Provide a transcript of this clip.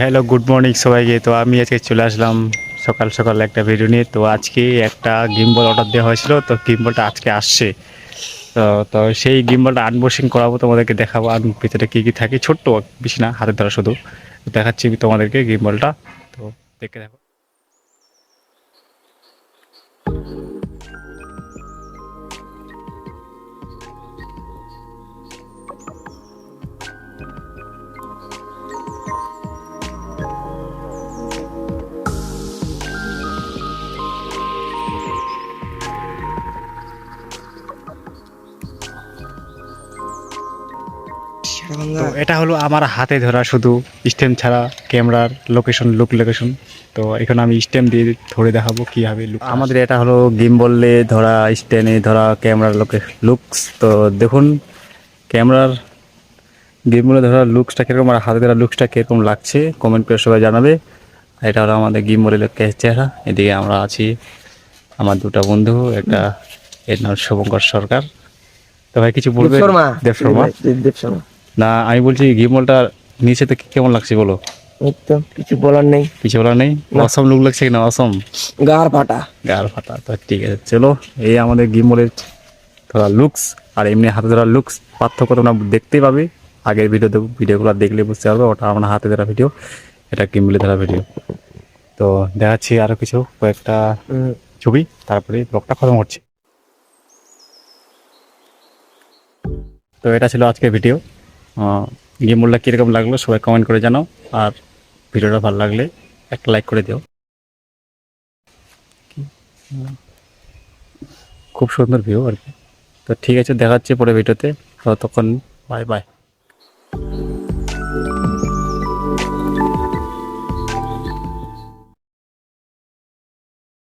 Hello, good morning সবাইকে। তো আমি আজকে চলে আসলাম সকাল সকাল একটা ভিডিও নিয়ে। তো আজকে একটা গিম্বল অর্ডার দেওয়া হয়েছিল, তো গিম্বলটা আজকে আসছে। তো তো সেই গিম্বলটা আনবক্সিং করাবো, তোমাদেরকে দেখাবো আমি ভিতরে কী কী থাকে। ছোট্ট, বেশি না, হাতের দ্বারা শুধু দেখাচ্ছি তোমাদেরকে গিম্বলটা। তো দেখে দেখো। তো এটা হলো আমার হাতে ধরা শুধু স্টেম ছাড়া ক্যামেরার লোকেশন। তো এখন আমি স্টেম দিয়ে ধরে দেখাবো কীভাবে আমাদের এটা হলো গিম্বলে ধরা, স্ট্যান্ডে ধরা ক্যামেরার লুকস। তো দেখুন ক্যামেরার গিম্বলে ধরা লুকসটা কীরকম আর হাতে ধরা লুকসটা কীরকম লাগছে, কমেন্ট করে সবাই জানাবে। এটা হলো আমাদের গিম্বলের চেহারা। এদিকে আমরা আছি আমার দুটা বন্ধু, একটা এর নাম শুভঙ্কর সরকার। তো ভাই কিছু বলবে? দেব শর্মা। না, আমি বলছি গিম্বলটা নিচে তো কেমন লাগছে বলো? একদম কিছু বলার নেই। কিছু বলার নেই? অসম লুক লাগছে কিনা? অসম, গার ফাটা। তো ঠিক আছে, চলো। এই আমাদের গিম্বলের ধরা লুকস আর এমনি হাতে ধরা লুকস পার্থক্য তোমরা দেখতেই পাবে। আগের ভিডিওগুলো দেখলে বুঝতে পারবে, ওটা আমার হাতে ধরা ভিডিও, এটা গিম্বলে ধরা ভিডিও। তো দেখাচ্ছি আরও কিছু কয়েকটা ছবি, তারপরে ব্লগটা খতম করছি। তো এটা ছিল আজকের ভিডিও। গিম্বলটা কীরকম লাগলো সবাই কমেন্ট করে জানাও, আর ভিডিওটা ভালো লাগলে একটা লাইক করে দিও। খুব সুন্দর ভিউ আর কি। তো ঠিক আছে, দেখা হচ্ছে পরে ভিডিওতে। ততক্ষণ বাই বাই।